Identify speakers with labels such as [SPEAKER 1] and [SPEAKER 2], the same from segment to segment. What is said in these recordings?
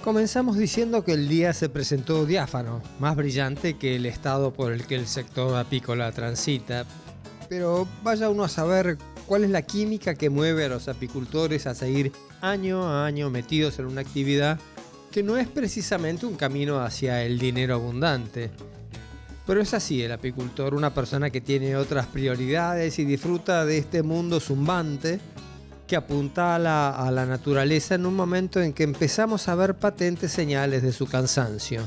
[SPEAKER 1] Comenzamos diciendo que el día se presentó diáfano, más brillante que el estado por el que el sector apícola transita. Pero vaya uno a saber cuál es la química que mueve a los apicultores a seguir año a año metidos en una actividad que no es precisamente un camino hacia el dinero abundante. Pero es así el apicultor, una persona que tiene otras prioridades y disfruta de este mundo zumbante que apuntala a la naturaleza en un momento en que empezamos a ver patentes señales de su cansancio.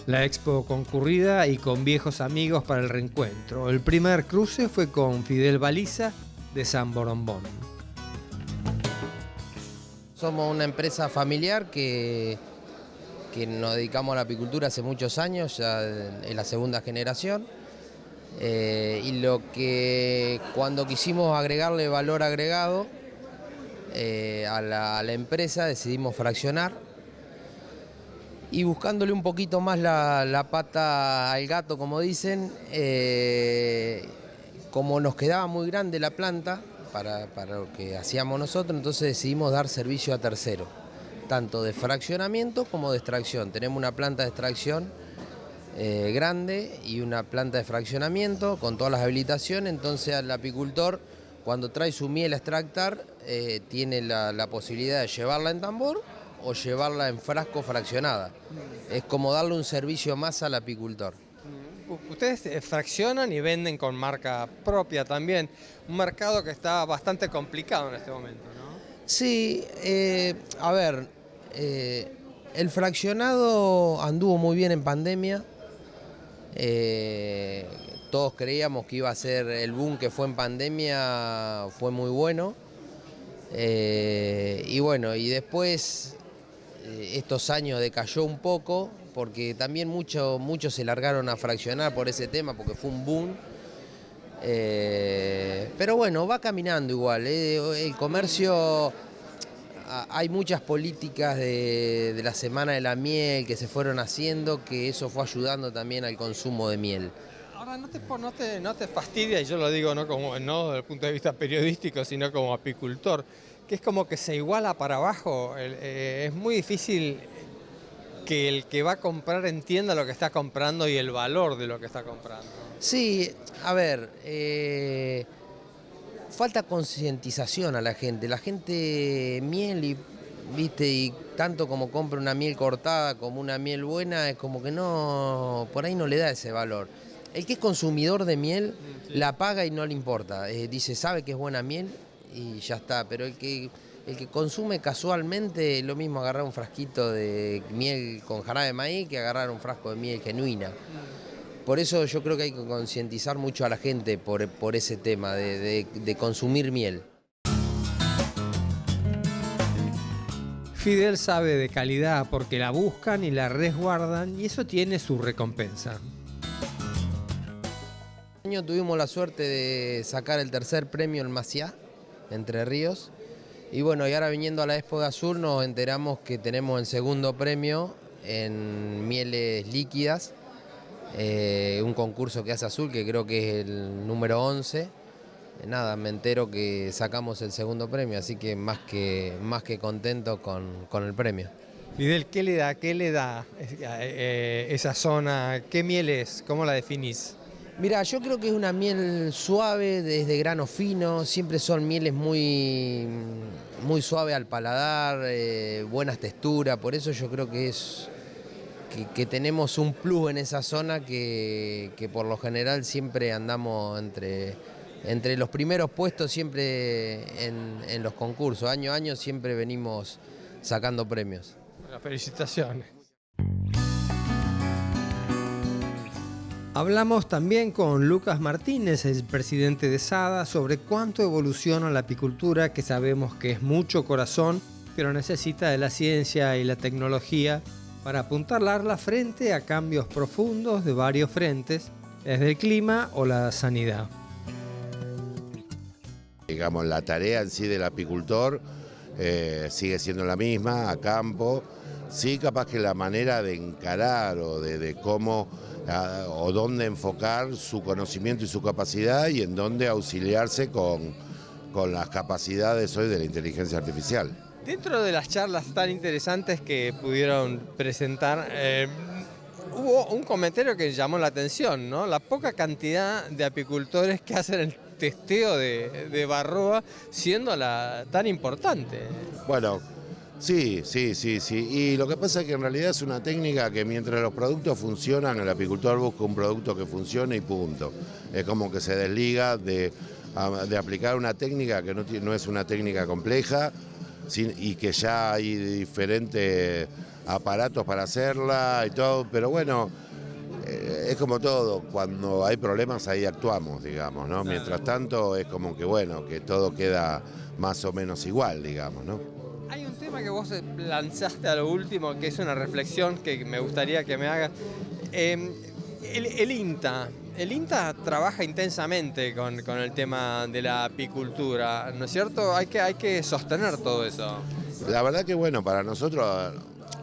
[SPEAKER 1] La expo concurrida y con viejos amigos para el reencuentro. El primer cruce fue con Fidel Baliza de San Borombón.
[SPEAKER 2] Somos una empresa familiar que nos dedicamos a la apicultura hace muchos años, ya es la segunda generación. Y lo que cuando quisimos agregarle valor agregado a la empresa decidimos fraccionar y buscándole un poquito más la pata al gato, como dicen, como nos quedaba muy grande la planta para lo que hacíamos nosotros, entonces decidimos dar servicio a terceros, tanto de fraccionamiento como de extracción. Tenemos una planta de extracción grande y una planta de fraccionamiento con todas las habilitaciones, entonces el apicultor cuando trae su miel a extractar tiene la posibilidad de llevarla en tambor o llevarla en frasco fraccionada. Es como darle un servicio más al apicultor.
[SPEAKER 1] Ustedes fraccionan y venden con marca propia también, un mercado que está bastante complicado en este momento, ¿no?
[SPEAKER 2] Sí, el fraccionado anduvo muy bien en pandemia. Todos creíamos que iba a ser el boom que fue en pandemia, fue muy bueno. Y bueno, y después estos años decayó un poco, porque también muchos se largaron a fraccionar por ese tema, porque fue un boom. Pero bueno, va caminando igual. El comercio, hay muchas políticas de la Semana de la Miel que se fueron haciendo, que eso fue ayudando también al consumo de miel.
[SPEAKER 1] Ahora, no te fastidia, y yo lo digo no desde el punto de vista periodístico, sino como apicultor, que es como que se iguala para abajo. Es muy difícil que el que va a comprar entienda lo que está comprando y el valor de lo que está comprando.
[SPEAKER 2] Sí, falta concientización a la gente. La gente miel y tanto como compra una miel cortada como una miel buena, es como que no, por ahí no le da ese valor. El que es consumidor de miel la paga y no le importa. Dice, sabe que es buena miel y ya está. Pero el que consume casualmente, es lo mismo agarrar un frasquito de miel con jarabe de maíz que agarrar un frasco de miel genuina. Por eso yo creo que hay que concientizar mucho a la gente por ese tema de consumir miel.
[SPEAKER 1] Fidel sabe de calidad porque la buscan y la resguardan y eso tiene su recompensa.
[SPEAKER 2] Este año tuvimos la suerte de sacar el tercer premio en Maciá, Entre Ríos. Y bueno, y ahora viniendo a la Expo de Azul nos enteramos que tenemos el segundo premio en mieles líquidas. Un concurso que hace Azul, que creo que es el número 11. Nada, me entero que sacamos el segundo premio, así que más que contento con el premio.
[SPEAKER 1] Fidel, ¿qué le da esa zona? ¿Qué miel es? ¿Cómo la definís?
[SPEAKER 2] Mira, yo creo que es una miel suave, desde grano fino, siempre son mieles muy, muy suaves al paladar, buenas texturas, por eso yo creo que que tenemos un plus en esa zona que por lo general siempre andamos entre los primeros puestos siempre en los concursos. Año a año siempre venimos sacando premios.
[SPEAKER 1] Bueno, felicitaciones. Hablamos también con Lucas Martínez, el presidente de SADA, sobre cuánto evoluciona la apicultura, que sabemos que es mucho corazón, pero necesita de la ciencia y la tecnología para apuntalarla frente a cambios profundos de varios frentes, desde el clima o la sanidad.
[SPEAKER 3] Digamos, la tarea en sí del apicultor sigue siendo la misma, a campo. Sí, capaz que la manera de encarar o de cómo o dónde enfocar su conocimiento y su capacidad y en dónde auxiliarse con las capacidades hoy de la inteligencia artificial.
[SPEAKER 1] Dentro de las charlas tan interesantes que pudieron presentar, hubo un comentario que llamó la atención, ¿no? La poca cantidad de apicultores que hacen el testeo de Varroa, siendo tan importante.
[SPEAKER 3] Bueno, sí. Y lo que pasa es que en realidad es una técnica que mientras los productos funcionan, el apicultor busca un producto que funcione y punto. Es como que se desliga de aplicar una técnica que no es una técnica compleja y que ya hay diferentes aparatos para hacerla y todo, pero bueno, es como todo, cuando hay problemas ahí actuamos, digamos, ¿no? Mientras tanto es como que bueno, que todo queda más o menos igual, digamos, ¿no?
[SPEAKER 1] Hay un tema que vos lanzaste a lo último, que es una reflexión que me gustaría que me hagas. El INTA. El INTA trabaja intensamente con el tema de la apicultura, ¿no es cierto? Hay que sostener todo eso.
[SPEAKER 3] La verdad que bueno, para nosotros,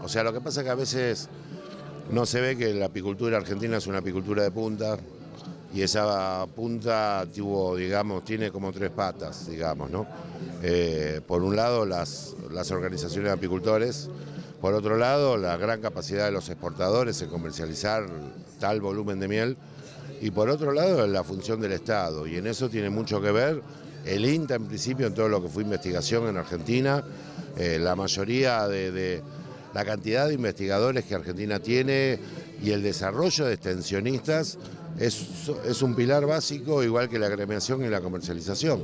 [SPEAKER 3] o sea, lo que pasa es que a veces no se ve que la apicultura argentina es una apicultura de punta y esa punta tiene como tres patas, digamos, ¿no? Por un lado las organizaciones de apicultores, por otro lado la gran capacidad de los exportadores en comercializar tal volumen de miel, y por otro lado la función del Estado, y en eso tiene mucho que ver el INTA en principio en todo lo que fue investigación en Argentina. La mayoría de la cantidad de investigadores que Argentina tiene y el desarrollo de extensionistas es un pilar básico, igual que la agremiación y la comercialización.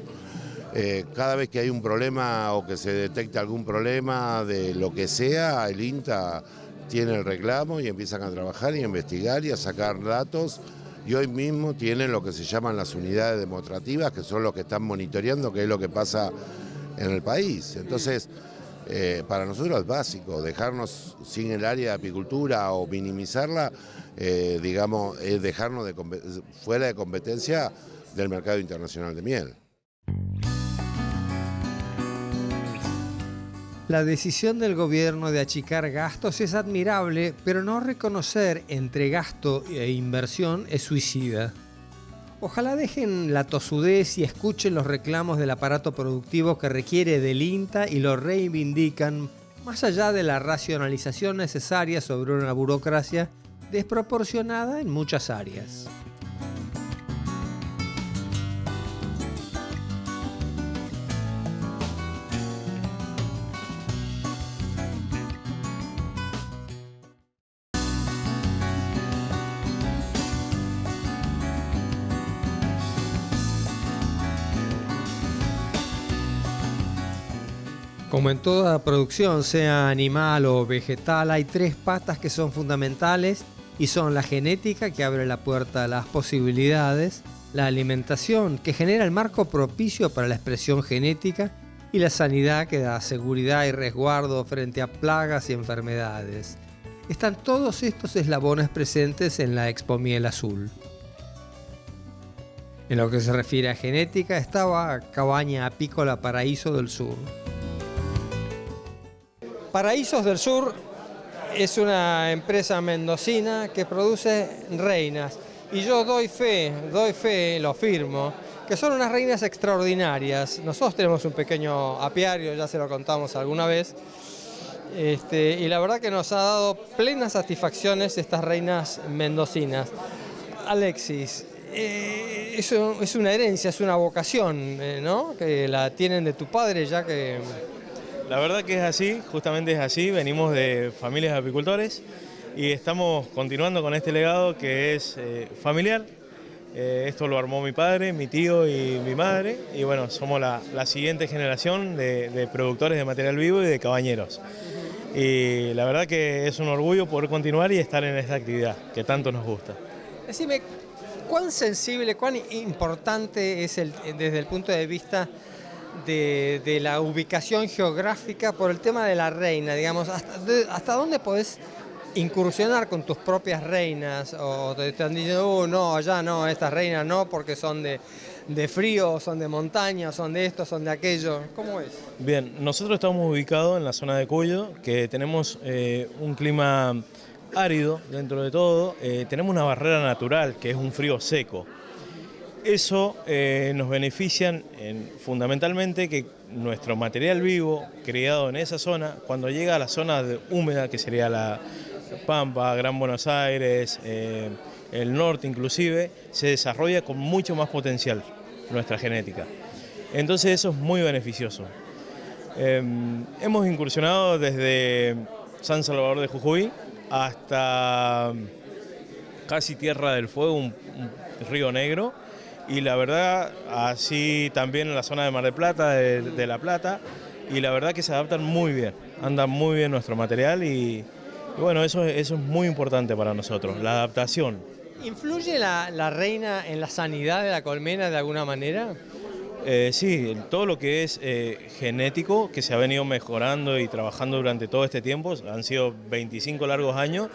[SPEAKER 3] Cada vez que hay un problema o que se detecta algún problema de lo que sea, el INTA tiene el reclamo y empiezan a trabajar y a investigar y a sacar datos. Y hoy mismo tienen lo que se llaman las unidades demostrativas, que son los que están monitoreando qué es lo que pasa en el país. Entonces, para nosotros es básico, dejarnos sin el área de apicultura o minimizarla, digamos, es dejarnos fuera de competencia del mercado internacional de miel.
[SPEAKER 1] La decisión del gobierno de achicar gastos es admirable, pero no reconocer entre gasto e inversión es suicida. Ojalá dejen la tosudez y escuchen los reclamos del aparato productivo que requiere del INTA y lo reivindican, más allá de la racionalización necesaria sobre una burocracia desproporcionada en muchas áreas. Como en toda producción, sea animal o vegetal, hay tres patas que son fundamentales y son la genética, que abre la puerta a las posibilidades, la alimentación, que genera el marco propicio para la expresión genética, y la sanidad, que da seguridad y resguardo frente a plagas y enfermedades. Están todos estos eslabones presentes en la Expo Miel Azul. En lo que se refiere a genética, estaba Cabaña Apícola Paraíso del Sur. Paraísos del Sur es una empresa mendocina que produce reinas, y yo doy fe, lo firmo, que son unas reinas extraordinarias. Nosotros tenemos un pequeño apiario, ya se lo contamos alguna vez, y la verdad que nos ha dado plenas satisfacciones estas reinas mendocinas. Alexis, eso es una herencia, es una vocación, ¿no? Que la tienen de tu padre, ya que...
[SPEAKER 4] La verdad que es así, justamente es así, venimos de familias de apicultores y estamos continuando con este legado que es familiar. Esto lo armó mi padre, mi tío y mi madre, y bueno, somos la siguiente generación de productores de material vivo y de cabañeros. Y la verdad que es un orgullo poder continuar y estar en esta actividad que tanto nos gusta.
[SPEAKER 1] Decime, ¿cuán sensible, cuán importante es desde el punto de vista de la ubicación geográfica por el tema de la reina, digamos, hasta dónde podés incursionar con tus propias reinas? O te están diciendo, no, allá no, estas reinas no, porque son de frío, son de montaña, son de esto, son de aquello. ¿Cómo es?
[SPEAKER 4] Bien, nosotros estamos ubicados en la zona de Cuyo, que tenemos un clima árido dentro de todo, tenemos una barrera natural que es un frío seco. Eso nos beneficia fundamentalmente que nuestro material vivo, criado en esa zona, cuando llega a la zona húmeda, que sería la Pampa, Gran Buenos Aires, el norte inclusive, se desarrolla con mucho más potencial nuestra genética. Entonces eso es muy beneficioso. Hemos incursionado desde San Salvador de Jujuy hasta casi Tierra del Fuego, un río negro, y la verdad así también en la zona de Mar del Plata, de La Plata, y la verdad que se adaptan muy bien, anda muy bien nuestro material y bueno, eso es muy importante para nosotros, la adaptación.
[SPEAKER 1] ¿Influye la reina en la sanidad de la colmena de alguna manera?
[SPEAKER 4] Sí, todo lo que es genético, que se ha venido mejorando y trabajando durante todo este tiempo, han sido 25 largos años,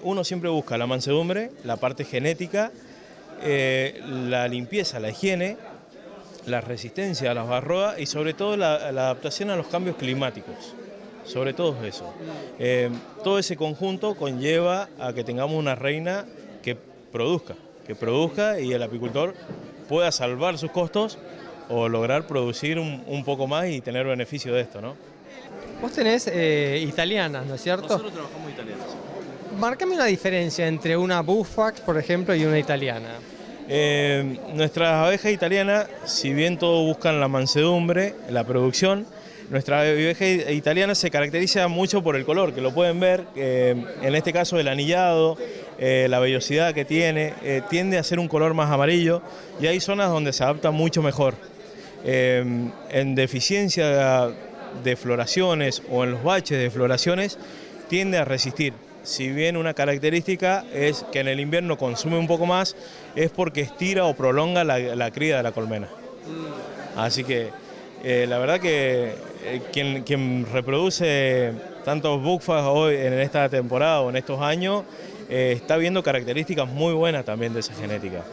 [SPEAKER 4] uno siempre busca la mansedumbre, la parte genética, la limpieza, la higiene, la resistencia a las barroas y sobre todo la adaptación a los cambios climáticos, sobre todo eso. Todo ese conjunto conlleva a que tengamos una reina que produzca y el apicultor pueda salvar sus costos o lograr producir un poco más y tener beneficio de esto, ¿no?
[SPEAKER 1] Vos tenés italianas, ¿no es cierto?
[SPEAKER 4] Nosotros trabajamos italianas.
[SPEAKER 1] Márcame una diferencia entre una Bufax, por ejemplo, y una italiana.
[SPEAKER 4] Nuestras abejas italianas, si bien todos buscan la mansedumbre, la producción, nuestra abeja italiana se caracteriza mucho por el color, que lo pueden ver, en este caso el anillado, la vellosidad que tiene, tiende a ser un color más amarillo y hay zonas donde se adapta mucho mejor. En deficiencia de floraciones o en los baches de floraciones tiende a resistir. Si bien una característica es que en el invierno consume un poco más, es porque estira o prolonga la cría de la colmena. Así que la verdad que quien reproduce tantos Bufax hoy en esta temporada o en estos años, está viendo características muy buenas también de esa genética.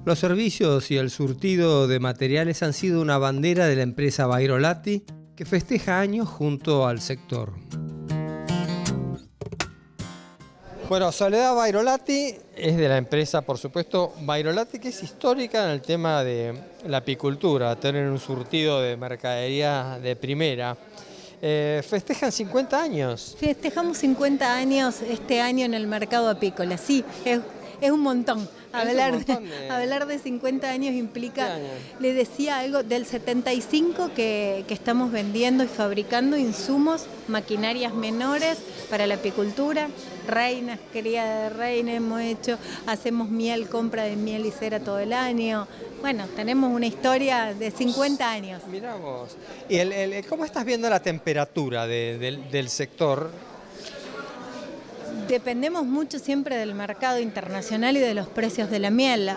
[SPEAKER 1] Los servicios y el surtido de materiales han sido una bandera de la empresa Vairolati, que festeja años junto al sector. Bueno, Soledad Vairolati es de la empresa, por supuesto, Vairolati, que es histórica en el tema de la apicultura, tener un surtido de mercadería de primera. Festejan 50 años.
[SPEAKER 5] Festejamos 50 años este año en el mercado apícola, sí, es un montón. Hablar de 50 años implica, le decía algo, del 75 que estamos vendiendo y fabricando insumos, maquinarias menores para la apicultura, reinas, cría de reina hemos hecho, hacemos miel, compra de miel y cera todo el año. Bueno, tenemos una historia de 50 años.
[SPEAKER 1] Mirá vos. ¿Y cómo estás viendo la temperatura del sector?
[SPEAKER 5] Dependemos mucho siempre del mercado internacional y de los precios de la miel.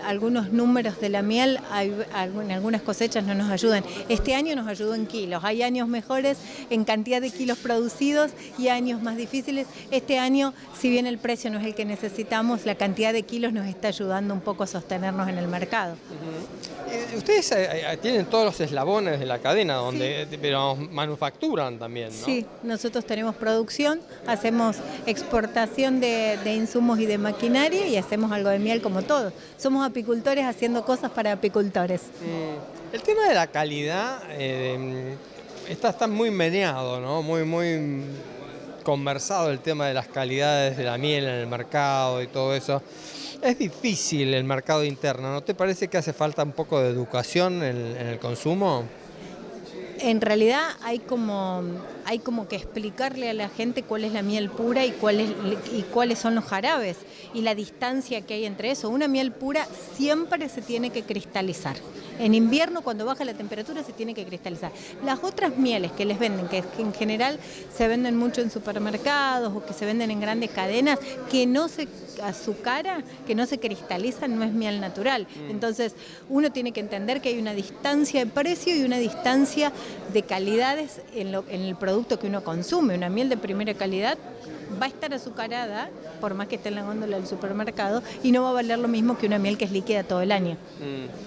[SPEAKER 5] Algunos números de la miel en algunas cosechas no nos ayudan. Este año nos ayudó en kilos. Hay años mejores en cantidad de kilos producidos y años más difíciles. Este año, si bien el precio no es el que necesitamos, la cantidad de kilos nos está ayudando un poco a sostenernos en el mercado.
[SPEAKER 1] Ustedes tienen todos los eslabones de la cadena, pero manufacturan también, ¿no?
[SPEAKER 5] Sí, nosotros tenemos producción, hacemos exportación de insumos y de maquinaria y hacemos algo de miel como todos. Somos apicultores haciendo cosas para apicultores.
[SPEAKER 1] El tema de la calidad está muy meneado, ¿no? Muy conversado el tema de las calidades de la miel en el mercado y todo eso. Es difícil el mercado interno, ¿no te parece que hace falta un poco de educación en el consumo?
[SPEAKER 5] En realidad hay como que explicarle a la gente cuál es la miel pura y cuáles son los jarabes y la distancia que hay entre eso. Una miel pura siempre se tiene que cristalizar. En invierno, cuando baja la temperatura, se tiene que cristalizar. Las otras mieles que les venden, que en general se venden mucho en supermercados o que se venden en grandes cadenas, que no se azucara, que no se cristalizan, no es miel natural. Entonces, uno tiene que entender que hay una distancia de precio y una distancia de calidades en el producto que uno consume. Una miel de primera calidad va a estar azucarada, por más que esté en la góndola del supermercado, y no va a valer lo mismo que una miel que es líquida todo el año.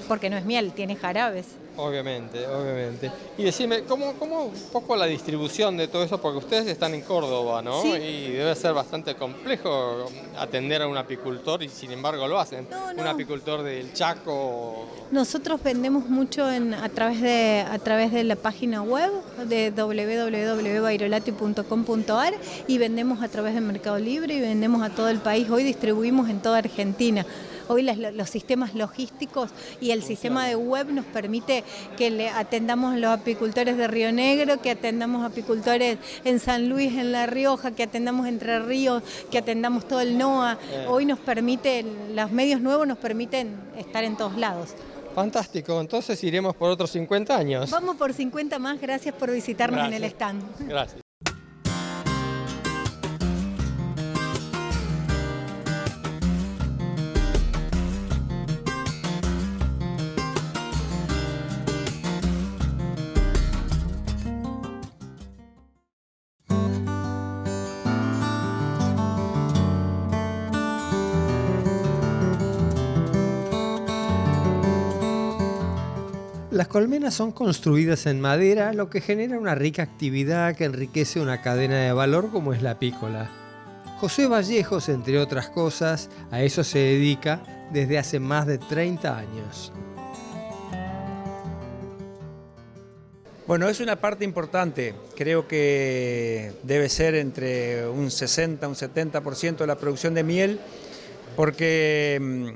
[SPEAKER 5] Porque no es miel, tiene jarabes.
[SPEAKER 1] Obviamente, obviamente. Y decime, ¿cómo un poco la distribución de todo eso? Porque ustedes están en Córdoba, ¿no?
[SPEAKER 5] Sí.
[SPEAKER 1] Y debe ser bastante complejo atender a un apicultor y sin embargo lo hacen.
[SPEAKER 5] No, no.
[SPEAKER 1] Un apicultor del Chaco.
[SPEAKER 5] Nosotros vendemos mucho a través de la página web de www.bairolati.com.ar y vendemos a través de Mercado Libre y vendemos a todo el país. Hoy distribuimos en toda Argentina. Hoy los sistemas logísticos y el sistema de web nos permite que le atendamos a los apicultores de Río Negro, que atendamos apicultores en San Luis, en La Rioja, que atendamos Entre Ríos, que atendamos todo el NOA. Hoy nos permite, los medios nuevos nos permiten estar en todos lados.
[SPEAKER 1] Fantástico, entonces iremos por otros 50 años.
[SPEAKER 5] Vamos por 50 más, gracias por visitarnos
[SPEAKER 1] Gracias.
[SPEAKER 5] en el stand.
[SPEAKER 1] Gracias. Las colmenas son construidas en madera, lo que genera una rica actividad que enriquece una cadena de valor como es la apícola. José Vallejos, entre otras cosas, a eso se dedica desde hace más de 30 años.
[SPEAKER 6] Bueno, es una parte importante. Creo que debe ser entre un 60, un 70% de la producción de miel, porque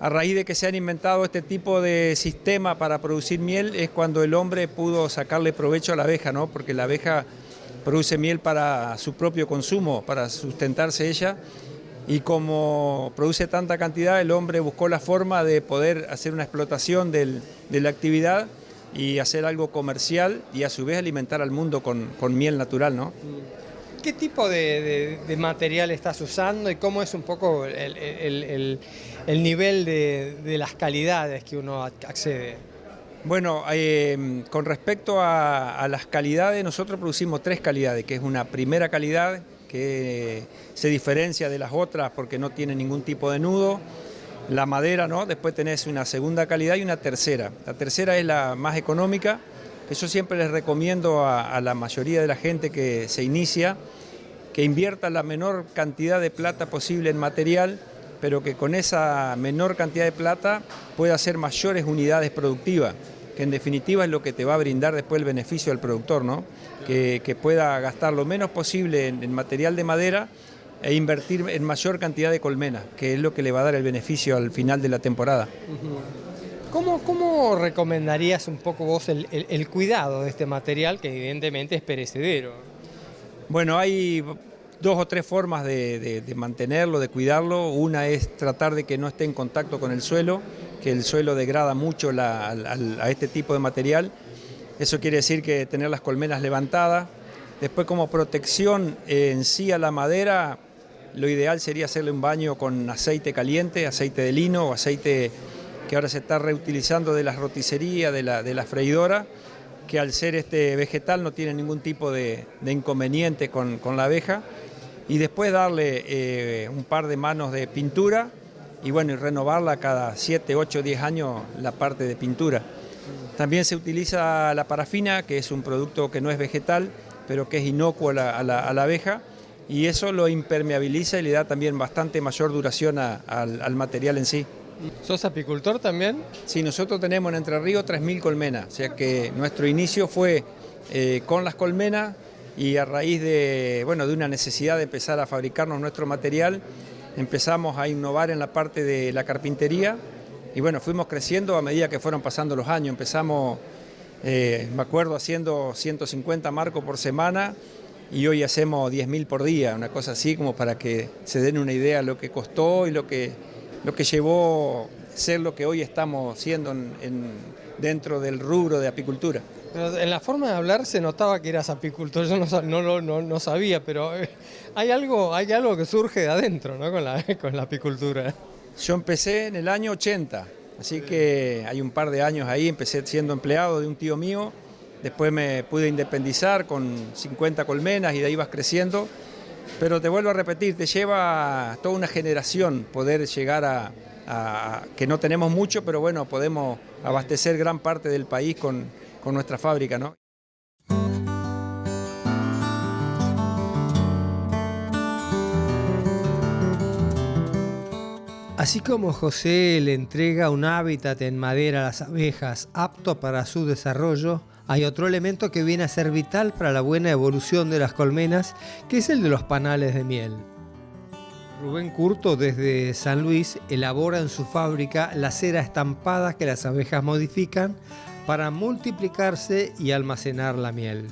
[SPEAKER 6] a raíz de que se han inventado este tipo de sistema para producir miel es cuando el hombre pudo sacarle provecho a la abeja, ¿no? Porque la abeja produce miel para su propio consumo, para sustentarse ella, y como produce tanta cantidad, el hombre buscó la forma de poder hacer una explotación de la actividad y hacer algo comercial y a su vez alimentar al mundo con miel natural, ¿no?
[SPEAKER 1] ¿Qué tipo de material estás usando y cómo es un poco el nivel de las calidades que uno accede?
[SPEAKER 6] Bueno, con respecto a las calidades, nosotros producimos 3 calidades, que es una primera calidad que se diferencia de las otras porque no tiene ningún tipo de nudo, la madera, ¿no? Después tenés una segunda calidad y una tercera. La tercera es la más económica, que yo siempre les recomiendo a la mayoría de la gente que se inicia, que invierta la menor cantidad de plata posible en material, pero que con esa menor cantidad de plata pueda hacer mayores unidades productivas, que en definitiva es lo que te va a brindar después el beneficio al productor, ¿no? Que pueda gastar lo menos posible en material de madera e invertir en mayor cantidad de colmenas, que es lo que le va a dar el beneficio al final de la temporada.
[SPEAKER 1] ¿Cómo recomendarías un poco vos el cuidado de este material que evidentemente es perecedero?
[SPEAKER 6] Bueno, hay 2 o 3 formas de mantenerlo, de cuidarlo. Una es tratar de que no esté en contacto con el suelo, que el suelo degrada mucho a este tipo de material. Eso quiere decir que tener las colmenas levantadas. Después, como protección en sí a la madera, lo ideal sería hacerle un baño con aceite caliente, aceite de lino o aceite que ahora se está reutilizando de las roticerías, de la freidora, que al ser vegetal no tiene ningún tipo de inconveniente con la abeja. Y después darle un par de manos de pintura y bueno, y renovarla cada 7, 8, 10 años la parte de pintura. También se utiliza la parafina, que es un producto que no es vegetal, pero que es inocuo a la abeja, y eso lo impermeabiliza y le da también bastante mayor duración al material en sí.
[SPEAKER 1] ¿Sos apicultor también?
[SPEAKER 6] Sí, nosotros tenemos en Entre Ríos 3.000 colmenas, o sea que nuestro inicio fue con las colmenas y a raíz de una necesidad de empezar a fabricarnos nuestro material, empezamos a innovar en la parte de la carpintería y bueno, fuimos creciendo a medida que fueron pasando los años. Empezamos, me acuerdo, haciendo 150 marcos por semana y hoy hacemos 10.000 por día, una cosa así como para que se den una idea de lo que costó y lo que llevó a ser lo que hoy estamos siendo dentro del rubro de apicultura.
[SPEAKER 1] Pero en la forma de hablar se notaba que eras apicultor, yo no sabía, pero hay algo que surge de adentro, ¿no? con la apicultura.
[SPEAKER 6] Yo empecé en el año 80, así que hay un par de años ahí, empecé siendo empleado de un tío mío, después me pude independizar con 50 colmenas y de ahí vas creciendo, pero te vuelvo a repetir, te lleva toda una generación poder llegar que no tenemos mucho, pero bueno, podemos abastecer gran parte del país con nuestra fábrica, ¿no?
[SPEAKER 1] Así como José le entrega un hábitat en madera a las abejas apto para su desarrollo, hay otro elemento que viene a ser vital para la buena evolución de las colmenas, que es el de los panales de miel. Rubén Curto, desde San Luis, elabora en su fábrica la cera estampada que las abejas modifican para multiplicarse y almacenar la miel.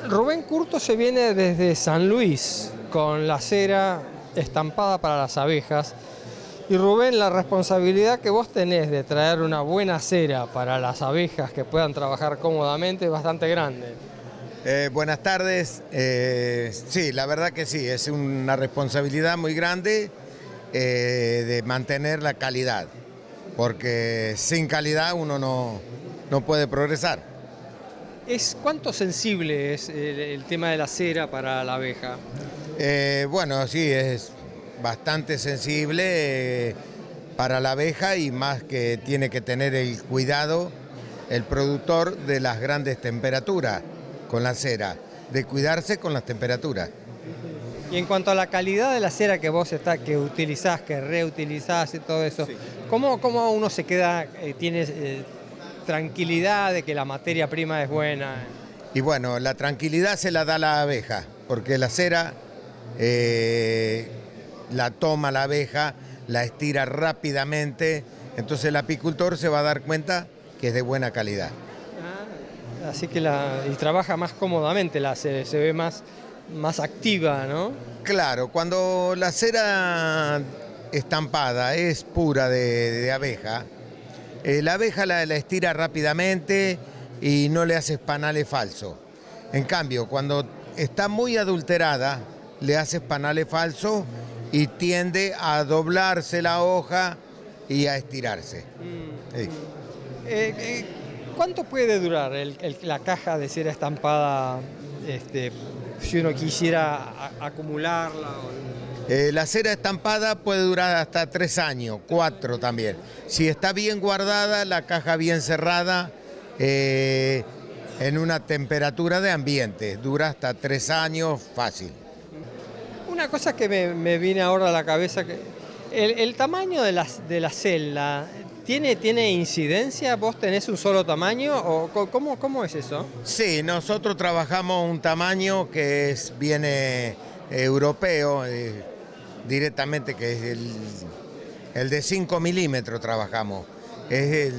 [SPEAKER 1] Rubén Curto se viene desde San Luis con la cera estampada para las abejas. Y Rubén, la responsabilidad que vos tenés de traer una buena cera para las abejas que puedan trabajar cómodamente es bastante grande.
[SPEAKER 7] Buenas tardes. Sí, la verdad que sí, es una responsabilidad muy grande de mantener la calidad, porque sin calidad uno no puede progresar.
[SPEAKER 1] ¿Cuánto sensible es el tema de la cera para la abeja?
[SPEAKER 7] Bueno, sí, es bastante sensible para la abeja y más que tiene que tener el cuidado el productor de las grandes temperaturas con la cera, de cuidarse con las temperaturas.
[SPEAKER 1] Y en cuanto a la calidad de la cera que vos que utilizás, que reutilizás y todo eso, sí. ¿Cómo uno se queda, tiene tranquilidad de que la materia prima es buena?
[SPEAKER 7] Y bueno, la tranquilidad se la da la abeja, porque la cera la toma la abeja, la estira rápidamente, entonces el apicultor se va a dar cuenta que es de buena calidad.
[SPEAKER 1] Así que y trabaja más cómodamente, se ve más activa, ¿no?
[SPEAKER 7] Claro, cuando la cera estampada es pura de abeja, la abeja la estira rápidamente y no le haces panales falsos. En cambio, cuando está muy adulterada, le haces panales falsos y tiende a doblarse la hoja y a estirarse.
[SPEAKER 1] Sí. ¿Cuánto puede durar la caja de cera estampada si uno quisiera acumularla?
[SPEAKER 7] La cera estampada puede durar hasta 3 años, 4 también. Si está bien guardada, la caja bien cerrada, en una temperatura de ambiente, dura hasta 3 años fácil.
[SPEAKER 1] Una cosa que me viene ahora a la cabeza, que el tamaño de la celda, ¿tiene incidencia? ¿Vos tenés un solo tamaño? ¿O cómo es eso?
[SPEAKER 7] Sí, nosotros trabajamos un tamaño que viene europeo, directamente, que es el de 5 milímetros trabajamos. Es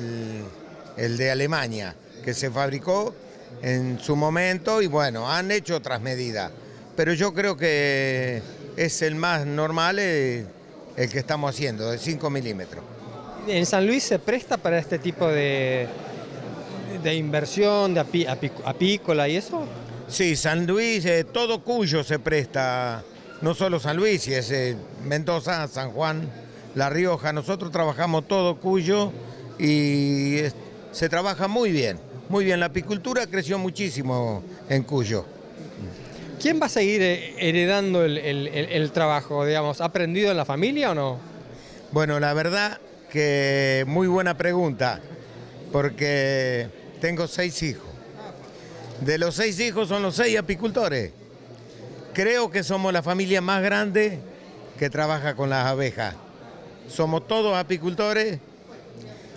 [SPEAKER 7] el de Alemania, que se fabricó en su momento y bueno, han hecho otras medidas. Pero yo creo que es el más normal, el que estamos haciendo, de 5 milímetros.
[SPEAKER 1] ¿En San Luis se presta para este tipo de inversión, de apícola y eso?
[SPEAKER 7] Sí, San Luis, todo Cuyo se presta, no solo San Luis, si es Mendoza, San Juan, La Rioja. Nosotros trabajamos todo Cuyo y se trabaja muy bien, muy bien. La apicultura creció muchísimo en Cuyo.
[SPEAKER 1] ¿Quién va a seguir heredando el trabajo, digamos? ¿Ha aprendido en la familia o no?
[SPEAKER 7] Bueno, la verdad que muy buena pregunta, porque tengo 6 hijos. De los 6 hijos son los 6 apicultores. Creo que somos la familia más grande que trabaja con las abejas. Somos todos apicultores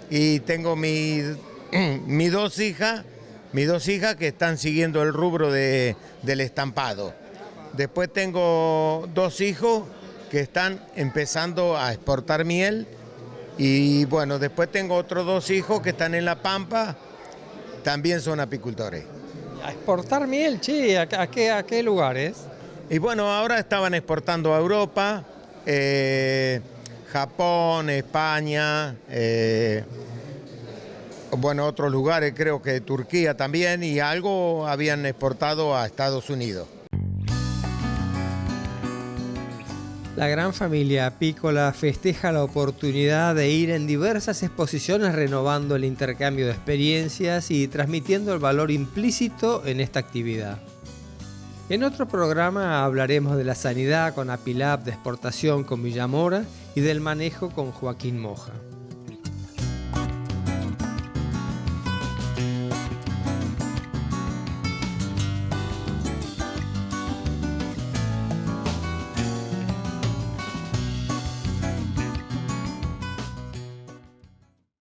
[SPEAKER 7] y tengo mis 2 hijas. Mis 2 hijas que están siguiendo el rubro del estampado. Después tengo 2 hijos que están empezando a exportar miel. Y bueno, después tengo otros 2 hijos que están en La Pampa, también son apicultores.
[SPEAKER 1] ¿A exportar miel? Che, ¿a qué lugares?
[SPEAKER 7] Y bueno, ahora estaban exportando a Europa, Japón, España, bueno, otros lugares, creo que Turquía también, y algo habían exportado a Estados Unidos.
[SPEAKER 1] La gran familia apícola festeja la oportunidad de ir en diversas exposiciones renovando el intercambio de experiencias y transmitiendo el valor implícito en esta actividad. En otro programa hablaremos de la sanidad con Apilab, de exportación con Villamora y del manejo con Joaquín Moja.